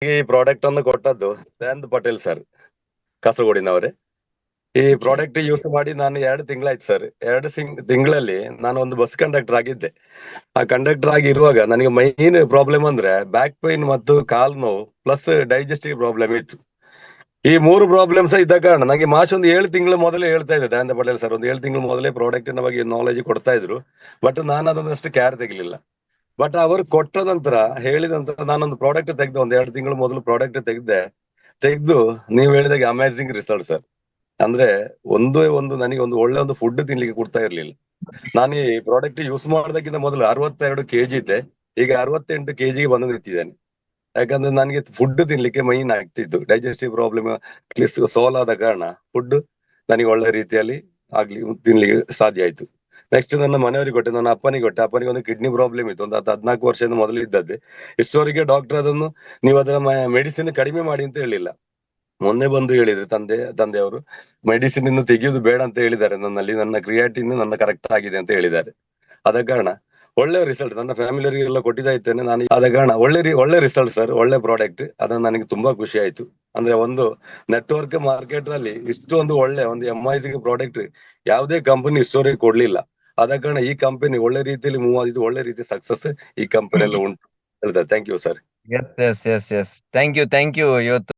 ಈ ಪ್ರಾಡಕ್ಟ್ ಅನ್ನು ಕೊಟ್ಟದ್ದು ದಯಾನಂದ್ ಪಟೇಲ್ ಸರ್, ಕಾಸರಗೋಡಿನವರೇ. ಈ ಪ್ರಾಡಕ್ಟ್ ಯೂಸ್ ಮಾಡಿ ನಾನು 2 ತಿಂಗಳಾಯ್ತು ಸರ್. 2 ತಿಂಗಳಲ್ಲಿ ನಾನು ಒಂದು ಬಸ್ ಕಂಡಕ್ಟರ್ ಆಗಿದ್ದೆ. ಆ ಕಂಡಕ್ಟರ್ ಆಗಿ ಇರುವಾಗ ನನಗೆ ಮೈನ್ ಪ್ರಾಬ್ಲಮ್ ಅಂದ್ರೆ ಬ್ಯಾಕ್ ಪೈನ್ ಮತ್ತು ಕಾಲ್ ನೋವು ಪ್ಲಸ್ ಡೈಜೆಸ್ಟಿವ್ ಪ್ರಾಬ್ಲಮ್ ಇತ್ತು. ಈ 3 ಪ್ರಾಬ್ಲಮ್ಸ್ ಇದ್ದ ಕಾರಣ ನನಗೆ ಮಾರ್ಚ್ ಒಂದು 7 ತಿಂಗಳ ಮೊದಲೇ ಹೇಳ್ತಾ ಇದ್ದೆ ದಯಾನಂದ ಪಟೇಲ್ ಸರ್, ಒಂದು 7 ತಿಂಗಳ ಮೊದಲೇ ಪ್ರಾಡಕ್ಟ್ ಬಗ್ಗೆ ನಾಲೆಜ್ ಕೊಡ್ತಾ ಇದ್ರು. ಬಟ್ ನಾನು ಅದನ್ನಷ್ಟು ಕೇರ್ ತೆಗಿಲಿಲ್ಲ. ಬಟ್ ಅವರು ಕೊಟ್ಟ ನಂತರ ಹೇಳಿದ ನಂತರ ನಾನೊಂದು ಪ್ರಾಡಕ್ಟ್ ತೆಗೆದು ಒಂದು 2 ತಿಂಗಳ ಮೊದಲು ಪ್ರಾಡಕ್ಟ್ ತೆಗೆದು ನೀವು ಹೇಳಿದಾಗೆ ಅಮೇಸಿಂಗ್ ರಿಸಲ್ಟ್ ಸರ್. ಅಂದ್ರೆ ಒಂದು ನನಗೆ ಒಳ್ಳೆ ಒಂದು ಫುಡ್ ತಿನ್ಲಿಕ್ಕೆ ಕೊಡ್ತಾ ಇರ್ಲಿಲ್ಲ. ನಾನು ಈ ಪ್ರಾಡಕ್ಟ್ ಯೂಸ್ ಮಾಡೋದಕ್ಕಿಂತ ಮೊದಲು 62 kg ಇದ್ದೆ, ಈಗ 68 kg ಬಂದು ನಿಂತಿದ್ದೇನೆ. ಯಾಕಂದ್ರೆ ನನಗೆ ಫುಡ್ ತಿನ್ಲಿಕ್ಕೆ ಮೈನ್ ಆಗ್ತಿತ್ತು, ಡೈಜೆಸ್ಟಿವ್ ಪ್ರಾಬ್ಲಮ್ ಸಾಲ್ವ್ ಆದ ಕಾರಣ ಫುಡ್ ನನಗೆ ಒಳ್ಳೆ ರೀತಿಯಲ್ಲಿ ತಿನ್ಲಿಕ್ಕೆ ಸಾಧ್ಯ ಆಯ್ತು. ನೆಕ್ಸ್ಟ್ ನನ್ನ ಮನೆಯವರಿಗೆ ಕೊಟ್ಟೆ, ನನ್ನ ಅಪ್ಪನಿಗೆ ಕೊಟ್ಟೆ. ಅಪ್ಪನಿಗೆ ಒಂದು ಕಿಡ್ನಿ ಪ್ರಾಬ್ಲಮ್ ಇತ್ತು, ಒಂದು 14 ವರ್ಷದಿಂದ ಮೊದಲು ಇದ್ದದ್ದೇ. ಇಷ್ಟವರೆಗೆ ಡಾಕ್ಟರ್ ಅದನ್ನು ನೀವು ಅದರ ಮೆಡಿಸಿನ್ ಕಡಿಮೆ ಮಾಡಿ ಅಂತ ಹೇಳಿಲ್ಲ. ಮೊನ್ನೆ ಬಂದು ಹೇಳಿದ್ರು ತಂದೆಯವರು, ಮೆಡಿಸಿನ್ ಇನ್ನು ತೆಗೆಯುವುದು ಬೇಡ ಅಂತ ಹೇಳಿದ್ದಾರೆ. ನನ್ನ ಕ್ರಿಯಾಟಿನ್ ನನ್ನ ಕರೆಕ್ಟ್ ಆಗಿದೆ ಅಂತ ಹೇಳಿದ್ದಾರೆ. ಆದ ಕಾರಣ ಒಳ್ಳೆ ರಿಸಲ್ಟ್ ನನ್ನ ಫ್ಯಾಮಿಲಿಯವರಿಗೆಲ್ಲ ಕೊಟ್ಟಿದ್ದಾಯ್ತೇನೆ ನಾನು. ಆದ ಕಾರಣ ಒಳ್ಳೆ ರಿಸಲ್ಟ್ ಸರ್, ಒಳ್ಳೆ ಪ್ರಾಡಕ್ಟ್. ಅದನ್ನು ನನಗೆ ತುಂಬಾ ಖುಷಿ ಆಯ್ತು. ಅಂದ್ರೆ ಒಂದು ನೆಟ್ವರ್ಕ್ ಮಾರ್ಕೆಟ್ ಅಲ್ಲಿ ಇಷ್ಟೊಂದು ಒಳ್ಳೆ ಒಂದು MIC ಪ್ರಾಡಕ್ಟ್ ಯಾವುದೇ ಕಂಪನಿ ಇಷ್ಟವರೆಗೆ ಕೊಡ್ಲಿಲ್ಲ. ಆದ ಕಾರಣ ಈ ಕಂಪನಿ ಒಳ್ಳೆ ರೀತಿಯಲ್ಲಿ ಮೂವ್ ಆಗಿದ್ದು, ಒಳ್ಳೆ ರೀತಿ ಸಕ್ಸಸ್ ಈ ಕಂಪನಿ ಎಲ್ಲ ಉಂಟು ಹೇಳ್ತಾರೆ. Thank you sir. Yes. Thank you ಇವತ್ತು